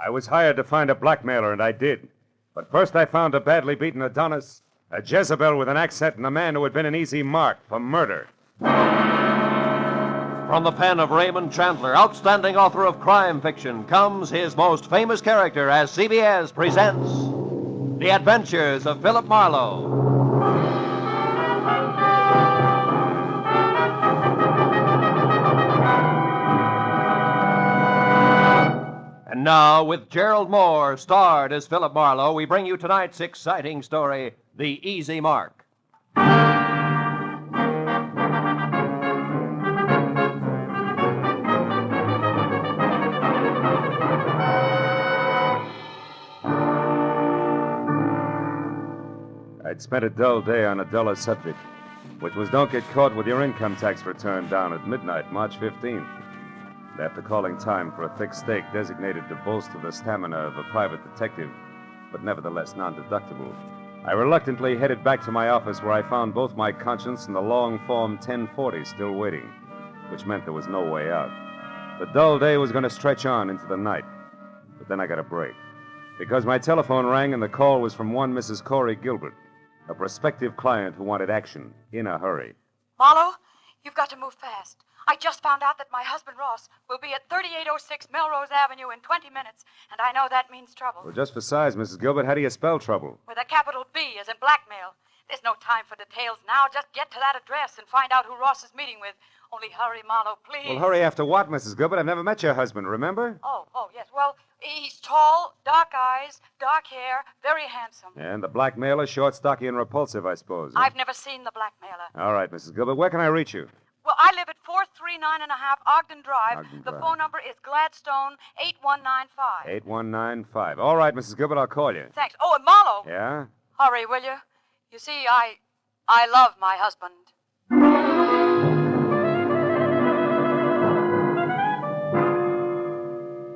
I was hired to find a blackmailer, and I did. But first I found a badly beaten Adonis, a Jezebel with an accent, and a man who had been an easy mark for murder. From the pen of Raymond Chandler, outstanding author of crime fiction, comes his most famous character as CBS presents The Adventures of Philip Marlowe. And now, with Gerald Moore, starred as Philip Marlowe, we bring you tonight's exciting story, The Easy Mark. I'd spent a dull day on a duller subject, which was don't get caught with your income tax return down at midnight, March 15th. And after calling time for a thick steak designated to bolster the stamina of a private detective, but nevertheless non-deductible, I reluctantly headed back to my office where I found both my conscience and the long Form 1040 still waiting, which meant there was no way out. The dull day was going to stretch on into the night, but then I got a break, because my telephone rang and the call was from one Mrs. Corey Gilbert, a prospective client who wanted action in a hurry. Marlowe, you've got to move fast. I just found out that my husband, Ross, will be at 3806 Melrose Avenue in 20 minutes, and I know that means trouble. Well, just for size, Mrs. Gilbert, how do you spell trouble? With a capital B, as in blackmail. There's no time for details now. Just get to that address and find out who Ross is meeting with. Only hurry, Marlowe, please. Well, hurry after what, Mrs. Gilbert? I've never met your husband, remember? Oh, yes. Well, he's tall, dark eyes, dark hair, very handsome. And the blackmailer, short, stocky, and repulsive, I suppose. I've never seen the blackmailer. All right, Mrs. Gilbert, where can I reach you? Well, I live at 439 and a half Ogden Drive. Ogden The Drive. phone number is Gladstone 8195. 8195. All right, Mrs. Gilbert, I'll call you. Thanks. Oh, and Marlowe. Yeah? Hurry, will you? You see, I love my husband.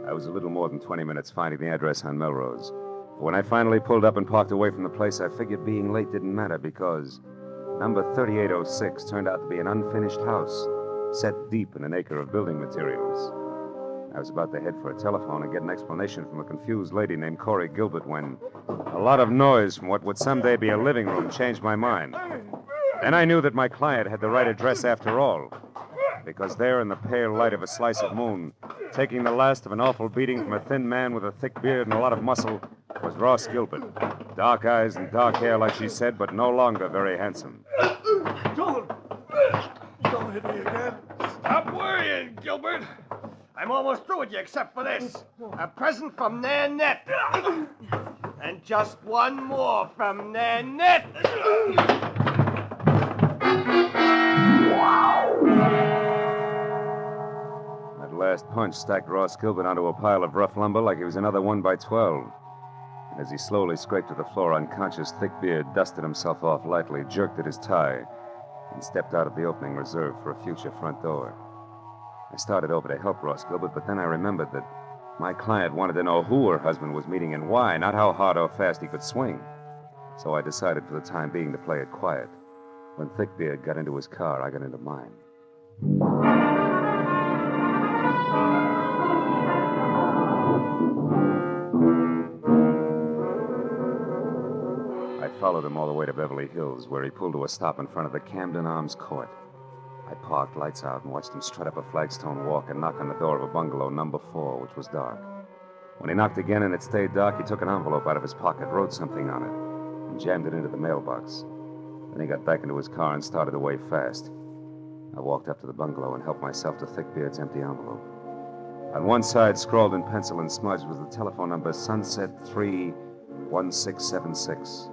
I was a little more than 20 minutes finding the address on Melrose. But when I finally pulled up and parked away from the place, I figured being late didn't matter because number 3806 turned out to be an unfinished house set deep in an acre of building materials. I was about to head for a telephone and get an explanation from a confused lady named Corey Gilbert when a lot of noise from what would someday be a living room changed my mind. Then I knew that my client had the right address after all, because there in the pale light of a slice of moon, taking the last of an awful beating from a thin man with a thick beard and a lot of muscle, was Ross Gilbert. Dark eyes and dark hair, like she said, but no longer very handsome. Don't hit me again. Stop worrying, Gilbert. I'm almost through with you except for this. A present from Nanette. And just one more from Nanette. That last punch stacked Ross Gilbert onto a pile of rough lumber like he was another 1x12. And as he slowly scraped to the floor unconscious, thick beard dusted himself off lightly, jerked at his tie, and stepped out of the opening reserved for a future front door. I started over to help Ross Gilbert, but then I remembered that my client wanted to know who her husband was meeting and why, not how hard or fast he could swing. So I decided for the time being to play it quiet. When Thickbeard got into his car, I got into mine. I followed him all the way to Beverly Hills, where he pulled to a stop in front of the Camden Arms Court. I parked, lights out, and watched him strut up a flagstone walk and knock on the door of a bungalow, number 4, which was dark. When he knocked again and it stayed dark, he took an envelope out of his pocket, wrote something on it, and jammed it into the mailbox. Then he got back into his car and started away fast. I walked up to the bungalow and helped myself to Thickbeard's empty envelope. On one side, scrawled in pencil and smudged, was the telephone number Sunset 31676.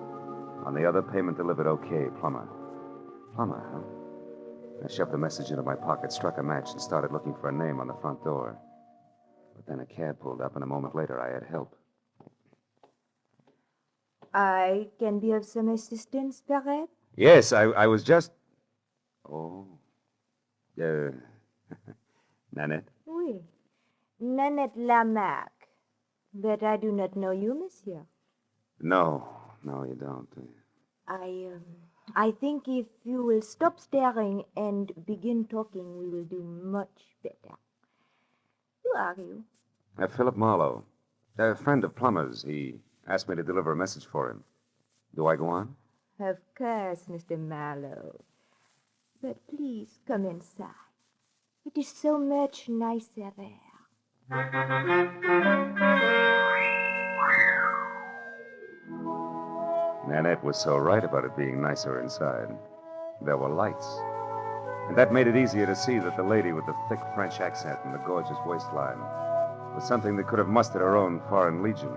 On the other, payment delivered okay, plumber. Plumber, huh? I shoved the message into my pocket, struck a match, and started looking for a name on the front door. But then a cab pulled up, and a moment later I had help. I can be of some assistance, perhaps? Yes, I was just... Oh. Nanette? Oui. Nanette Lamarck. But I do not know you, monsieur. No, you don't. I think if you will stop staring and begin talking, we will do much better. Who are you? Philip Marlowe. A friend of Plummer's. He asked me to deliver a message for him. Do I go on? Of course, Mr. Marlowe. But please come inside. It is so much nicer there. Nanette was so right about it being nicer inside. There were lights. And that made it easier to see that the lady with the thick French accent and the gorgeous waistline was something that could have mustered her own foreign legion.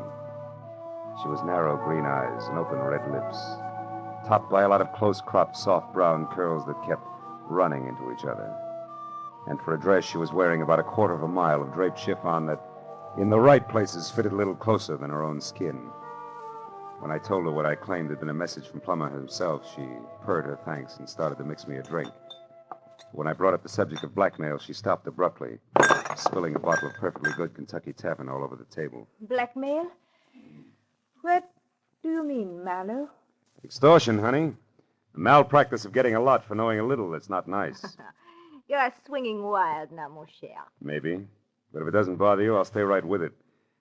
She was narrow green eyes and open red lips, topped by a lot of close-cropped, soft brown curls that kept running into each other. And for a dress, she was wearing about 1/4 mile of draped chiffon that, in the right places, fitted a little closer than her own skin. When I told her what I claimed had been a message from Plummer himself, she purred her thanks and started to mix me a drink. When I brought up the subject of blackmail, she stopped abruptly, spilling a bottle of perfectly good Kentucky Tavern all over the table. Blackmail? What do you mean, Marlowe? Extortion, honey. The malpractice of getting a lot for knowing a little that's not nice. You are swinging wild now, mon cher. Maybe. But if it doesn't bother you, I'll stay right with it.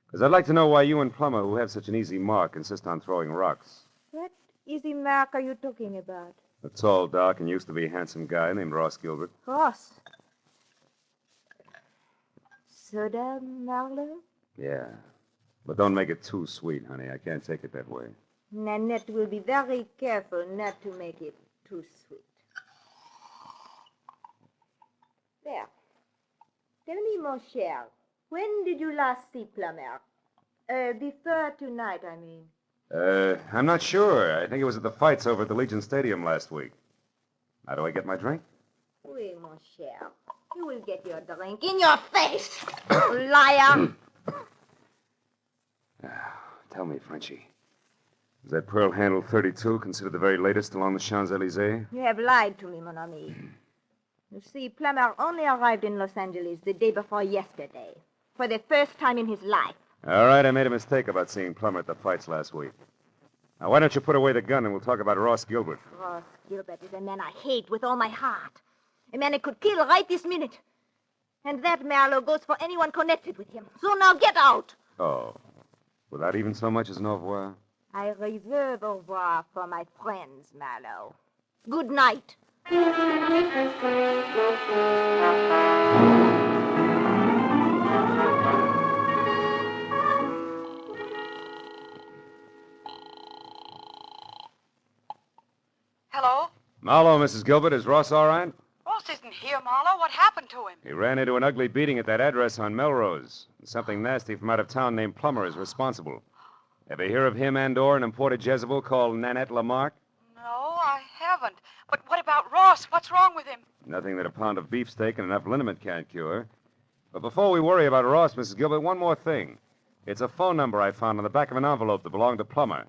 Because I'd like to know why you and Plummer, who have such an easy mark, insist on throwing rocks. What easy mark are you talking about? A tall, dark, and used to be handsome guy named Ross Gilbert. Ross. Soda, Marlowe? Yeah. But don't make it too sweet, honey. I can't take it that way. Nanette will be very careful not to make it too sweet. There. Tell me, mon cher, when did you last see Plummer? Before tonight, I mean. I'm not sure. I think it was at the fights over at the Legion Stadium last week. How do I get my drink? Oui, mon cher. You will get your drink in your face, liar. Tell me, Frenchie. Is that pearl handle 32 considered the very latest along the Champs-Élysées? You have lied to me, mon ami. You see, Plummer only arrived in Los Angeles the day before yesterday, for the first time in his life. All right, I made a mistake about seeing Plummer at the fights last week. Now, why don't you put away the gun and we'll talk about Ross Gilbert? Ross Gilbert is a man I hate with all my heart. A man I could kill right this minute. And that, Marlowe, goes for anyone connected with him. So now get out. Oh. Without even so much as an au revoir? I reserve au revoir for my friends, Marlowe. Good night. Hello? Marlowe, Mrs. Gilbert. Is Ross all right? Ross isn't here, Marlowe. What happened to him? He ran into an ugly beating at that address on Melrose. Something nasty from out of town named Plummer is responsible. Ever hear of him and/or an imported Jezebel called Nanette Lamarck? No, I haven't. But what about Ross? What's wrong with him? Nothing that a pound of beefsteak and enough liniment can't cure. But before we worry about Ross, Mrs. Gilbert, one more thing. It's a phone number I found on the back of an envelope that belonged to Plummer.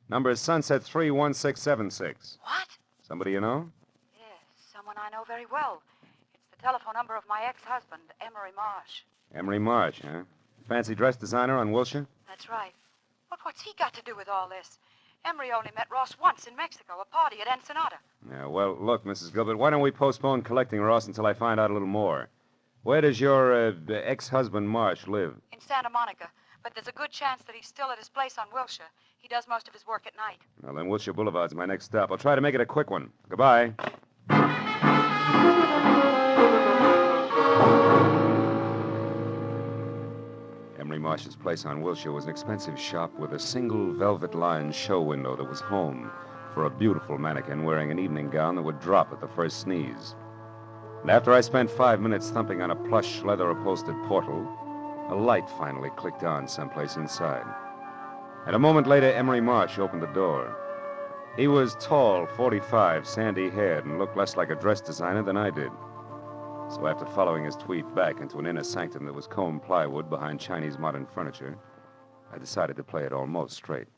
Number is Sunset 31676. What? Somebody you know? Yes, someone I know very well. It's the telephone number of my ex-husband, Emery Marsh. Emery Marsh, huh? Fancy dress designer on Wilshire? That's right. But what's he got to do with all this? Emery only met Ross once in Mexico, a party at Ensenada. Yeah, well, look, Mrs. Gilbert, why don't we postpone collecting Ross until I find out a little more? Where does your ex-husband Marsh live? In Santa Monica. But there's a good chance that he's still at his place on Wilshire. He does most of his work at night. Well, then Wilshire Boulevard's my next stop. I'll try to make it a quick one. Goodbye. Emery Marsh's place on Wilshire was an expensive shop with a single velvet-lined show window that was home for a beautiful mannequin wearing an evening gown that would drop at the first sneeze. And after I spent 5 minutes thumping on a plush, leather-upholstered portal, a light finally clicked on someplace inside. And a moment later, Emery Marsh opened the door. He was tall, 45, sandy-haired, and looked less like a dress designer than I did. So after following his tweet back into an inner sanctum that was combed plywood behind Chinese modern furniture, I decided to play it almost straight.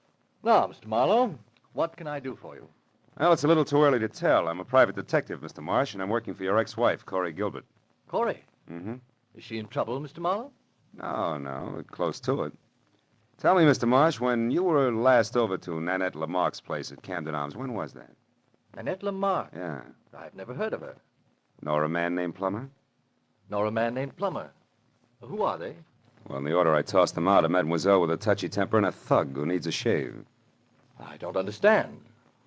Now, Mr. Marlowe, what can I do for you? Well, it's a little too early to tell. I'm a private detective, Mr. Marsh, and I'm working for your ex-wife, Corey Gilbert. Corey? Mm-hmm. Is she in trouble, Mr. Marlowe? No, we're close to it. Tell me, Mr. Marsh, when you were last over to Nanette Lamarck's place at Camden Arms, when was that? Nanette Lamarck? Yeah. I've never heard of her. Nor a man named Plummer? Nor a man named Plummer. Who are they? Well, in the order I tossed them out, a mademoiselle with a touchy temper and a thug who needs a shave. I don't understand.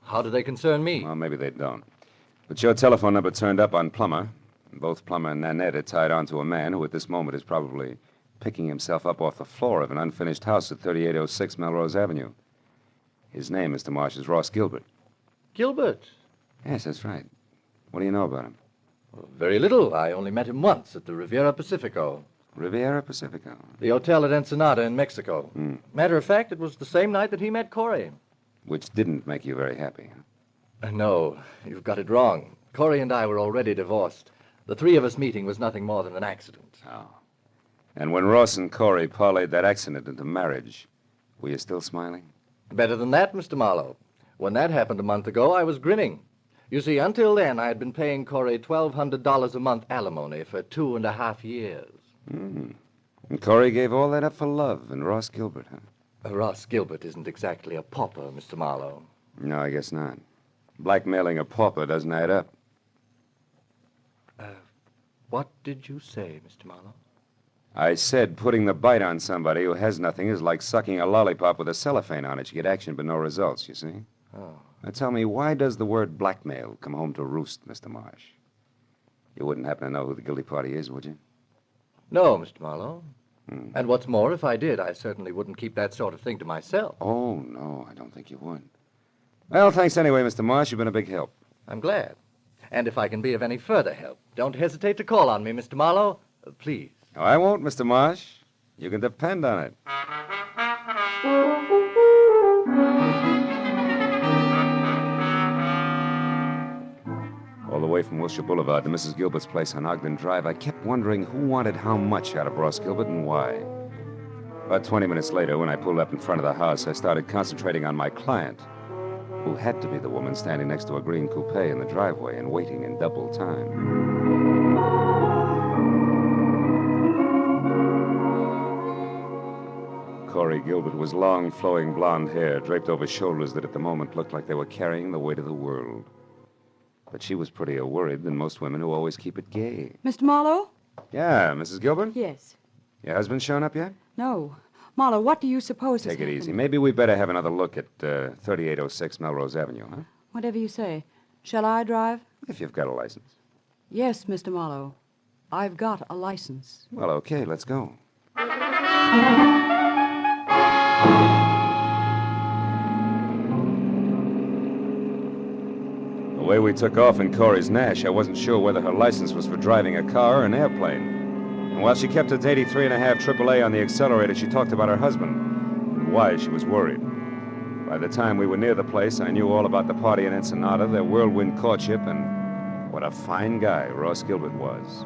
How do they concern me? Well, maybe they don't. But your telephone number turned up on Plummer. And both Plummer and Nanette are tied on to a man who at this moment is probably picking himself up off the floor of an unfinished house at 3806 Melrose Avenue. His name, Mr. Marsh, is Ross Gilbert. Gilbert? Yes, that's right. What do you know about him? Well, very little. I only met him once at the Riviera Pacifico. Riviera Pacifico. The hotel at Ensenada in Mexico. Matter of fact, it was the same night that he met Corey. Which didn't make you very happy. No, you've got it wrong. Corey and I were already divorced. The three of us meeting was nothing more than an accident. Oh. And when Ross and Corey parlayed that accident into marriage, were you still smiling? Better than that, Mr. Marlowe. When that happened a month ago, I was grinning. You see, until then, I had been paying Corey $1,200 a month alimony for 2.5 years. And Corey gave all that up for love and Ross Gilbert, huh? Ross Gilbert isn't exactly a pauper, Mr. Marlowe. No, I guess not. Blackmailing a pauper doesn't add up. What did you say, Mr. Marlowe? I said putting the bite on somebody who has nothing is like sucking a lollipop with a cellophane on it. You get action but no results, you see? Oh. Now tell me, why does the word blackmail come home to roost, Mr. Marsh? You wouldn't happen to know who the guilty party is, would you? No, Mr. Marlowe. And what's more, if I did, I certainly wouldn't keep that sort of thing to myself. Oh, no, I don't think you would. Well, thanks anyway, Mr. Marsh. You've been a big help. I'm glad. And if I can be of any further help, don't hesitate to call on me, Mr. Marlowe. Please. No, I won't, Mr. Marsh. You can depend on it. All the way from Wilshire Boulevard to Mrs. Gilbert's place on Ogden Drive, I kept wondering who wanted how much out of Ross Gilbert and why. About 20 minutes later, when I pulled up in front of the house, I started concentrating on my client, who had to be the woman standing next to a green coupe in the driveway and waiting in double time. Corey Gilbert was long, flowing blonde hair draped over shoulders that at the moment looked like they were carrying the weight of the world. But she was prettier worried than most women who always keep it gay. Mr. Marlowe? Yeah, Mrs. Gilbert? Yes. Your husband shown up yet? No. Marlowe, what do you suppose has Take it happened? easy. Maybe we better have another look at 3806 Melrose Avenue, huh? Whatever you say. Shall I drive? If you've got a license. Yes, Mr. Marlowe. I've got a license. Well, okay, let's go. The way we took off in Corey's Nash, I wasn't sure whether her license was for driving a car or an airplane. And while she kept at 83.5 AAA on the accelerator, she talked about her husband and why she was worried. By the time we were near the place, I knew all about the party in Ensenada, their whirlwind courtship, and what a fine guy Ross Gilbert was.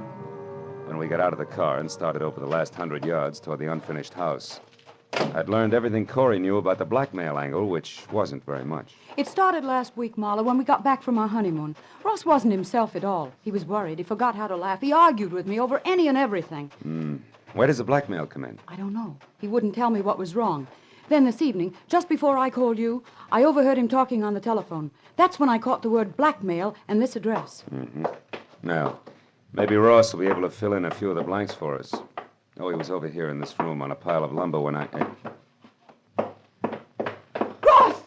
When we got out of the car and started over the last 100 yards toward the unfinished house, I'd learned everything Corey knew about the blackmail angle, which wasn't very much. It started last week, Marlowe, when we got back from our honeymoon. Ross wasn't himself at all. He was worried. He forgot how to laugh. He argued with me over any and everything. Where does the blackmail come in? I don't know. He wouldn't tell me what was wrong. Then this evening, just before I called you, I overheard him talking on the telephone. That's when I caught the word blackmail and this address. Now, maybe Ross will be able to fill in a few of the blanks for us. Oh, he was over here in this room on a pile of lumber when I... Ross!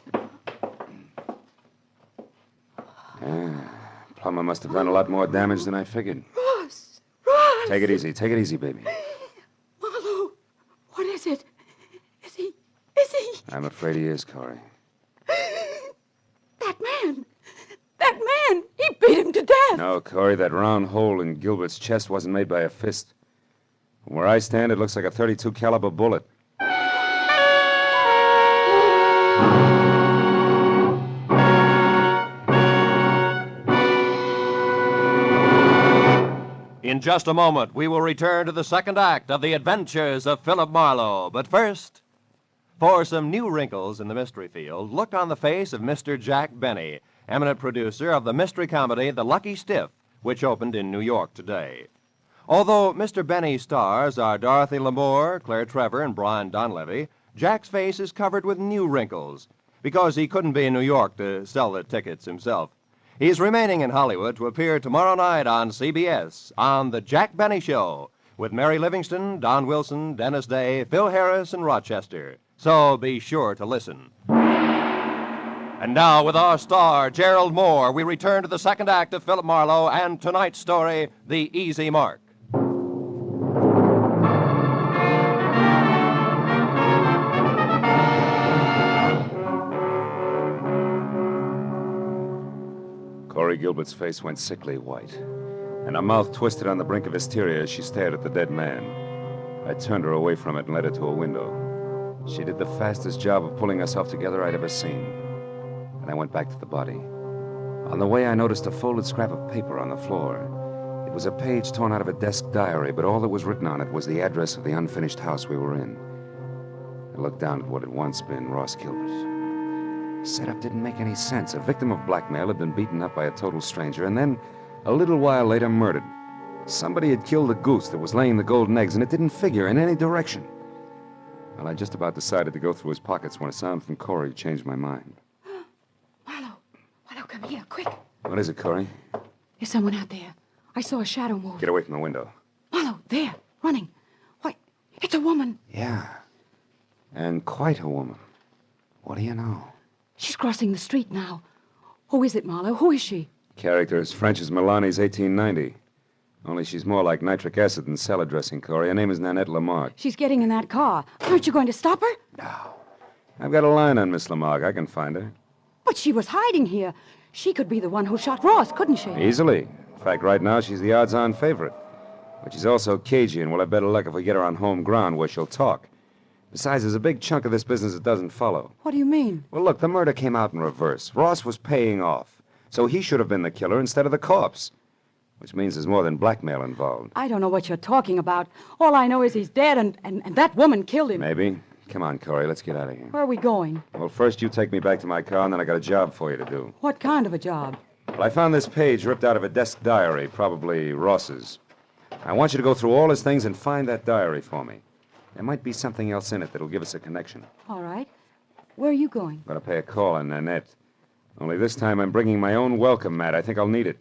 Plummer must have done a lot more damage than I figured. Ross! Ross! Take it easy, baby. Marlowe, what is it? Is he... I'm afraid he is, Corey. That man, he beat him to death. No, Corey, that round hole in Gilbert's chest wasn't made by a fist. From where I stand, it looks like a .32 caliber bullet. In just a moment, we will return to the second act of The Adventures of Philip Marlowe. But first, for some new wrinkles in the mystery field, look on the face of Mr. Jack Benny, eminent producer of the mystery comedy The Lucky Stiff, which opened in New York today. Although Mr. Benny's stars are Dorothy Lamour, Claire Trevor, and Brian Donlevy, Jack's face is covered with new wrinkles because he couldn't be in New York to sell the tickets himself. He's remaining in Hollywood to appear tomorrow night on CBS on The Jack Benny Show, with Mary Livingston, Don Wilson, Dennis Day, Phil Harris, and Rochester. So be sure to listen. And now, with our star, Gerald Moore, we return to the second act of Philip Marlowe and tonight's story, The Easy Mark. Corey Gilbert's face went sickly white, and her mouth twisted on the brink of hysteria as she stared at the dead man. I turned her away from it and led her to a window. She did the fastest job of pulling herself together I'd ever seen. And I went back to the body. On the way, I noticed a folded scrap of paper on the floor. It was a page torn out of a desk diary, but all that was written on it was the address of the unfinished house we were in. I looked down at what had once been Ross Gilbert. Setup didn't make any sense. A victim of blackmail had been beaten up by a total stranger, and then, a little while later, murdered. Somebody had killed the goose that was laying the golden eggs, and it didn't figure in any direction. Well, I just about decided to go through his pockets when a sound from Corey changed my mind. Marlowe, come here, quick. What is it, Corey? There's someone out there. I saw a shadow move. Get away from the window. Marlowe, there, running. Why, it's a woman. Yeah. And quite a woman. What do you know? She's crossing the street now. Who is it, Marlowe? Who is she? Character as French as Milani's 1890. Only she's more like nitric acid than salad dressing, Corey. Her name is Nanette Lamarck. She's getting in that car. Aren't you going to stop her? No. I've got a line on Miss Lamarck. I can find her. But she was hiding here. She could be the one who shot Ross, couldn't she? Easily. In fact, right now, she's the odds-on favorite. But she's also cagey, and we'll have better luck if we get her on home ground where she'll talk. Besides, there's a big chunk of this business that doesn't follow. What do you mean? Well, look, the murder came out in reverse. Ross was paying off. So he should have been the killer instead of the corpse. Which means there's more than blackmail involved. I don't know what you're talking about. All I know is he's dead, and that woman killed him. Maybe. Come on, Corey, let's get out of here. Where are we going? Well, first you take me back to my car, and then I got a job for you to do. What kind of a job? Well, I found this page ripped out of a desk diary, probably Ross's. I want you to go through all his things and find that diary for me. There might be something else in it that'll give us a connection. All right. Where are you going? I'm going to pay a call on Nanette. Only this time I'm bringing my own welcome mat. I think I'll need it.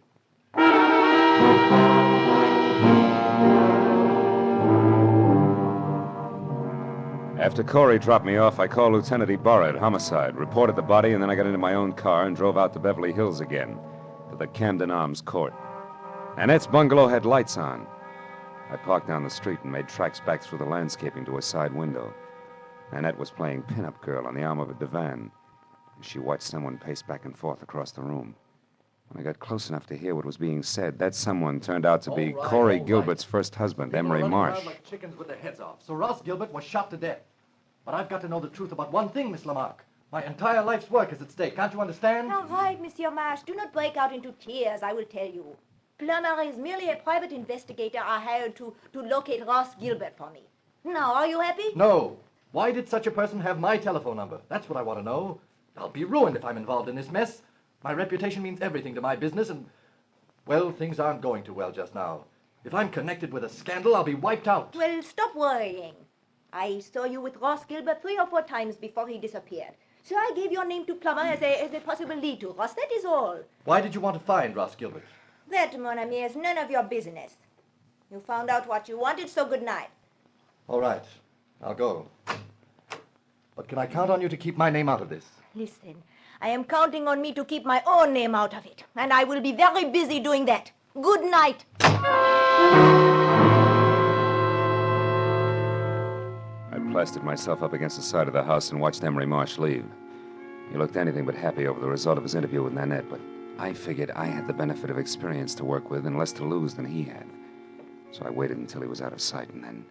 After Corey dropped me off, I called Lieutenant Ibarra at Homicide, reported the body, and then I got into my own car and drove out to Beverly Hills again, to the Camden Arms Court. Nanette's bungalow had lights on. I parked down the street and made tracks back through the landscaping to a side window. Nanette was playing pin-up girl on the arm of a divan. She watched someone pace back and forth across the room. When I got close enough to hear what was being said, that someone turned out to be Corey Gilbert's first husband, Emery Marsh. Like chickens with their heads off. So Ross Gilbert was shot to death. But I've got to know the truth about one thing, Miss Lamarck. My entire life's work is at stake. Can't you understand? All right, Monsieur Marsh. Do not break out into tears, I will tell you. Plummer is merely a private investigator I hired to locate Ross Gilbert for me. Now, are you happy? No. Why did such a person have my telephone number? That's what I want to know. I'll be ruined if I'm involved in this mess. My reputation means everything to my business, and, well, things aren't going too well just now. If I'm connected with a scandal, I'll be wiped out. Well, stop worrying. I saw you with Ross Gilbert 3 or 4 times before he disappeared. So I gave your name to Plummer as a possible lead to Ross. That is all. Why did you want to find Ross Gilbert? That, mon ami, is none of your business. You found out what you wanted, so good night. All right. I'll go. But can I count on you to keep my name out of this? Listen, I am counting on me to keep my own name out of it, and I will be very busy doing that. Good night. I plastered myself up against the side of the house and watched Emery Marsh leave. He looked anything but happy over the result of his interview with Nanette, but I figured I had the benefit of experience to work with and less to lose than he had. So I waited until he was out of sight, and then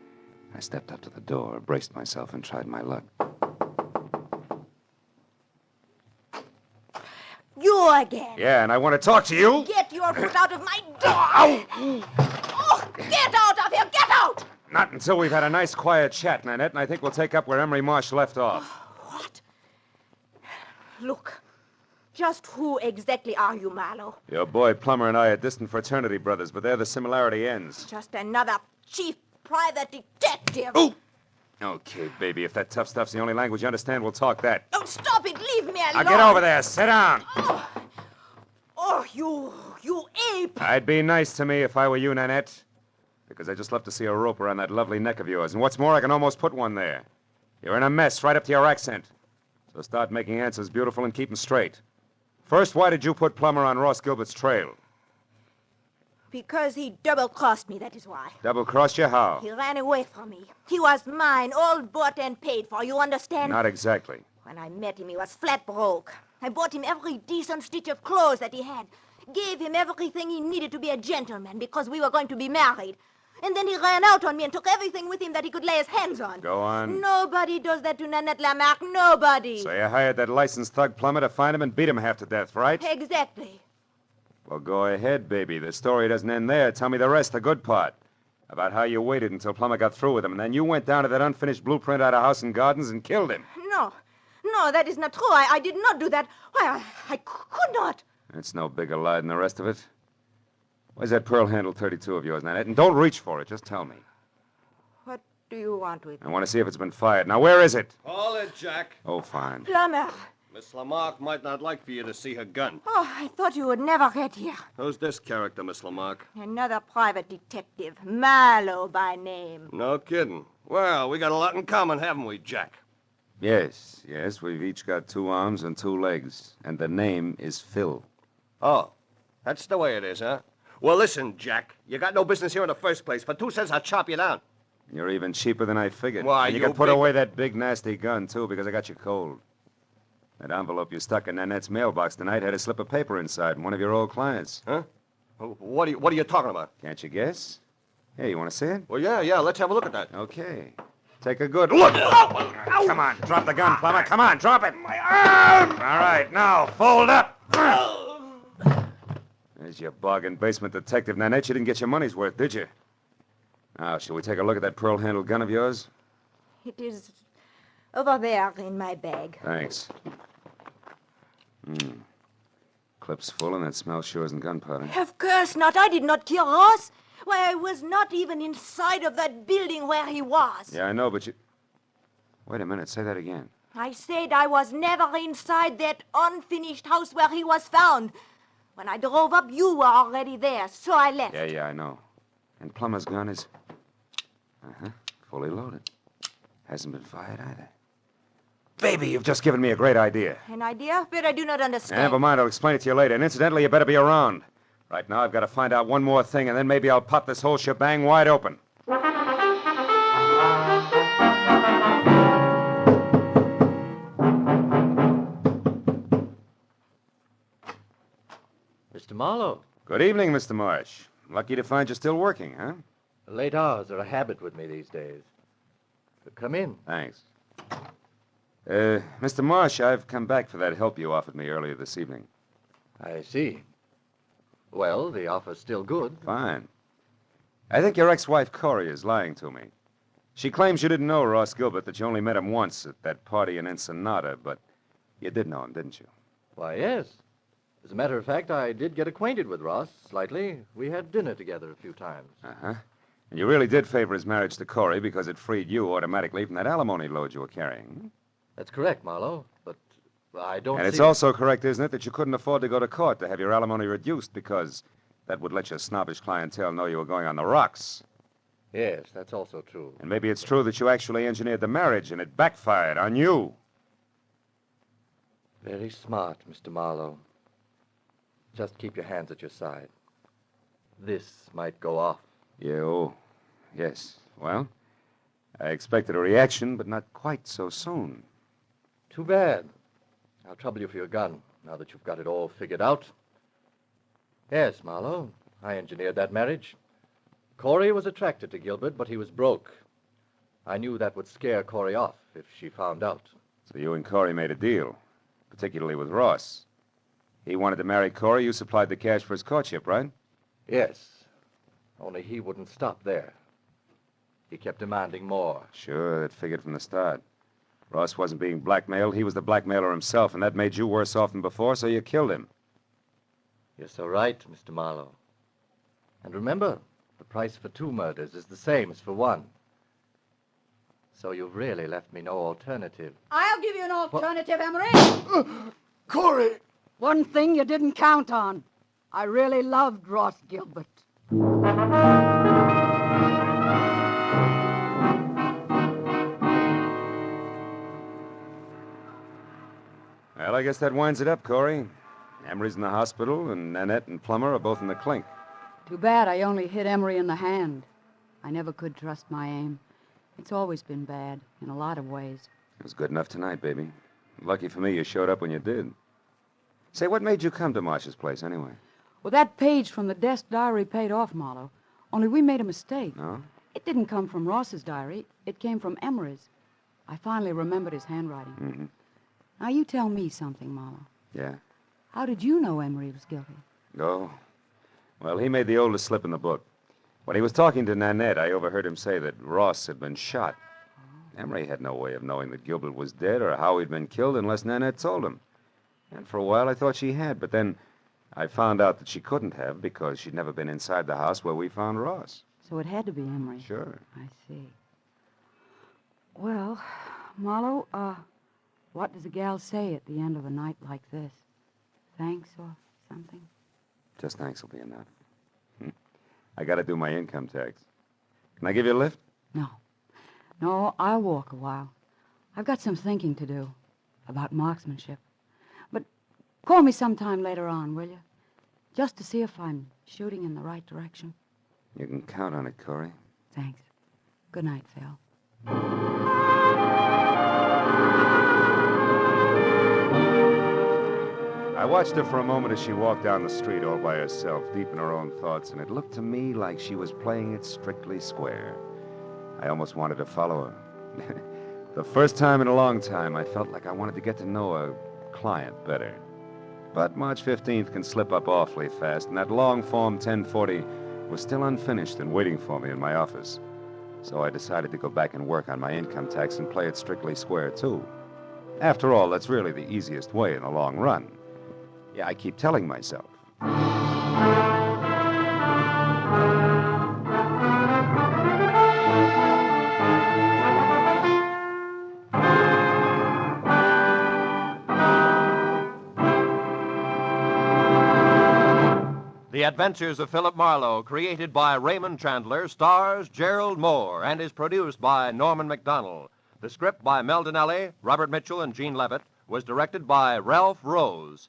I stepped up to the door, braced myself, and tried my luck. You again. Yeah, and I want to talk to you. Get your foot out of my door. Oh, get out of here. Get out. Not until we've had a nice, quiet chat, Nanette, and I think we'll take up where Emery Marsh left off. What? Look, just who exactly are you, Marlowe? Your boy Plummer and I are distant fraternity brothers, but there the similarity ends. Just another chief private detective. Ooh! Okay, baby, if that tough stuff's the only language you understand, we'll talk that. Oh, stop it. Leave me alone. Now get over there. Sit down. Oh, you ape. I'd be nice to me if I were you, Nanette. Because I just left to see a rope around that lovely neck of yours. And what's more, I can almost put one there. You're in a mess right up to your accent. So start making answers beautiful and keep them straight. First, why did you put Plummer on Ross Gilbert's trail? Because he double-crossed me, that is why. Double-crossed you? How? He ran away from me. He was mine, all bought and paid for, you understand? Not exactly. When I met him, he was flat broke. I bought him every decent stitch of clothes that he had. Gave him everything he needed to be a gentleman because we were going to be married. And then he ran out on me and took everything with him that he could lay his hands on. Go on. Nobody does that to Nanette Lamarck. Nobody. So you hired that licensed thug Plummer to find him and beat him half to death, right? Exactly. Well, go ahead, baby. The story doesn't end there. Tell me the rest, the good part. About how you waited until Plummer got through with him, and then you went down to that unfinished blueprint out of House and Gardens and killed him. No, that is not true. I did not do that. Why, I could not. It's no bigger lie than the rest of it. Where's that pearl handle 32 of yours, Nanette? And don't reach for it. Just tell me. What do you want with I me? want to see if it's been fired. Now, where is it? Call it, Jack. Oh, fine. Plummer. Miss Lamarck might not like for you to see her gun. Oh, I thought you would never get here. Who's this character, Miss Lamarck? Another private detective. Marlowe by name. No kidding. Well, we got a lot in common, haven't we, Jack? Yes, we've each got 2 arms and 2 legs. And the name is Phil. Oh, that's the way it is, huh? Well, listen, Jack. You got no business here in the first place. For 2 cents, I'll chop you down. You're even cheaper than I figured. Why, and you you can put big- away that big, nasty gun, too, because I got you cold. That envelope you stuck in Nanette's mailbox tonight had a slip of paper inside, one of your old clients. Huh? What are you talking about? Can't you guess? Hey, you want to see it? Well, yeah, let's have a look at that. Okay. Take a good look. Come on, drop the gun, Plummer. Come on, drop it. My arm! All right, now, fold up. There's your bargain basement detective, Nanette. You didn't get your money's worth, did you? Now, shall we take a look at that pearl-handled gun of yours? It is over there in my bag. Thanks. Clip's full, and that smell sure isn't gunpowder. Of course not. I did not kill Ross. Why, I was not even inside of that building where he was. Yeah, I know, but you... Wait a minute, say that again. I said I was never inside that unfinished house where he was found. When I drove up, you were already there, so I left. Yeah, I know. And Plummer's gun is... fully loaded. Hasn't been fired either. Baby, you've just given me a great idea. An idea? But I do not understand. Never mind, I'll explain it to you later. And incidentally, you better be around. Right now, I've got to find out one more thing, and then maybe I'll pop this whole shebang wide open. Mr. Marlowe, Good evening, Mr. Marsh. Lucky to find you still working, huh? late hours are a habit with me these days. Come in. Thanks. Mr. Marsh, I've come back for that help you offered me earlier this evening. I see. Well, the offer's still good. Fine. I think your ex-wife, Corey, is lying to me. She claims you didn't know Ross Gilbert, that you only met him once at that party in Ensenada, but you did know him, didn't you? Why, yes. As a matter of fact, I did get acquainted with Ross slightly. We had dinner together a few times. Uh-huh. And you really did favor his marriage to Corey because it freed you automatically from that alimony load you were carrying. That's correct, Marlowe, but I don't And it's see... also correct, isn't it, that you couldn't afford to go to court to have your alimony reduced because that would let your snobbish clientele know you were going on the rocks. Yes, that's also true. And maybe it's true that you actually engineered the marriage and it backfired on you. Very smart, Mr. Marlowe. Just keep your hands at your side. This might go off. Yeah, oh, yes. Well, I expected a reaction, but not quite so soon. Too bad. I'll trouble you for your gun, now that you've got it all figured out. Yes, Marlowe, I engineered that marriage. Corey was attracted to Gilbert, but he was broke. I knew that would scare Corey off if she found out. So you and Corey made a deal, particularly with Ross. He wanted to marry Corey. You supplied the cash for his courtship, right? Yes, only he wouldn't stop there. He kept demanding more. Sure, that figured from the start. Ross wasn't being blackmailed. He was the blackmailer himself, and that made you worse off than before, so you killed him. You're so right, Mr. Marlowe. And remember, the price for 2 murders is the same as for 1. So you've really left me no alternative. I'll give you an alternative, Emery. Corey! One thing you didn't count on. I really loved Ross Gilbert. Well, I guess that winds it up, Corey. Emery's in the hospital, and Nanette and Plummer are both in the clink. Too bad I only hit Emery in the hand. I never could trust my aim. It's always been bad, in a lot of ways. It was good enough tonight, baby. Lucky for me you showed up when you did. Say, what made you come to Marsh's place, anyway? Well, that page from the desk diary paid off, Marlowe. Only we made a mistake. No? It didn't come from Ross's diary. It came from Emery's. I finally remembered his handwriting. Mm-hmm. Now, you tell me something, Marlowe. Yeah? How did you know Emery was guilty? Oh. Well, he made the oldest slip in the book. When he was talking to Nanette, I overheard him say that Ross had been shot. Emery had no way of knowing that Gilbert was dead or how he'd been killed unless Nanette told him. And for a while, I thought she had, but then I found out that she couldn't have because she'd never been inside the house where we found Ross. So it had to be Emery. Sure. I see. Well, Marlowe, what does a gal say at the end of a night like this? Thanks or something? Just thanks will be enough. I got to do my income tax. Can I give you a lift? No. No, I'll walk a while. I've got some thinking to do about marksmanship. But call me sometime later on, will you? Just to see if I'm shooting in the right direction. You can count on it, Corey. Thanks. Good night, Phil. I watched her for a moment as she walked down the street all by herself, deep in her own thoughts, and it looked to me like she was playing it strictly square. I almost wanted to follow her. The first time in a long time, I felt like I wanted to get to know a client better. But March 15th can slip up awfully fast, and that long-form 1040 was still unfinished and waiting for me in my office. So I decided to go back and work on my income tax and play it strictly square, too. After all, that's really the easiest way in the long run. Yeah, I keep telling myself. The Adventures of Philip Marlowe, created by Raymond Chandler, stars Gerald Moore, and is produced by Norman MacDonald. The script by Mel Donnelly, Robert Mitchell, and Gene Levitt was directed by Ralph Rose.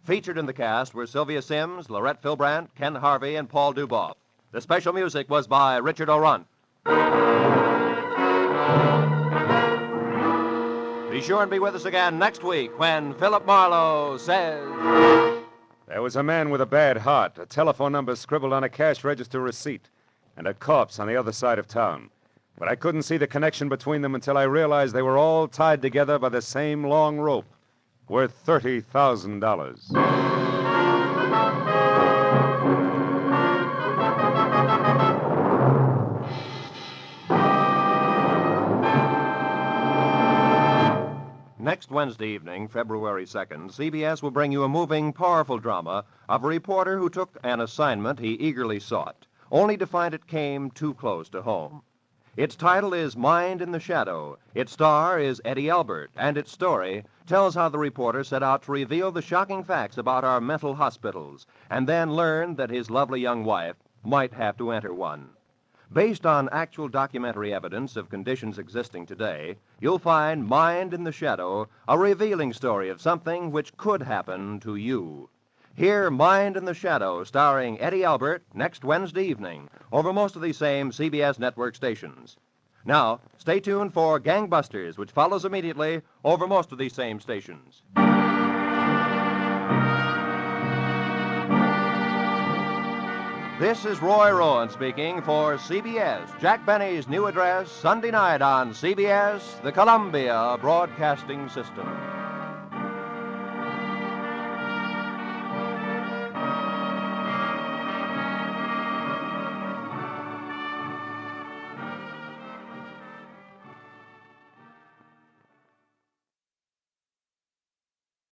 Featured in the cast were Sylvia Sims, Lorette Philbrandt, Ken Harvey, and Paul Duboff. The special music was by Richard O'Runt. Be sure and be with us again next week when Philip Marlowe says... There was a man with a bad heart, a telephone number scribbled on a cash register receipt, and a corpse on the other side of town. But I couldn't see the connection between them until I realized they were all tied together by the same long rope, worth $30,000. Next Wednesday evening, February 2nd, CBS will bring you a moving, powerful drama of a reporter who took an assignment he eagerly sought, only to find it came too close to home. Its title is Mind in the Shadow. Its star is Eddie Albert, and its story tells how the reporter set out to reveal the shocking facts about our mental hospitals, and then learned that his lovely young wife might have to enter one. Based on actual documentary evidence of conditions existing today, you'll find Mind in the Shadow, a revealing story of something which could happen to you. Hear Mind in the Shadow, starring Eddie Albert, next Wednesday evening, over most of these same CBS network stations. Now, stay tuned for Gangbusters, which follows immediately over most of these same stations. This is Roy Rowan speaking for CBS. Jack Benny's new address, Sunday night on CBS, the Columbia Broadcasting System.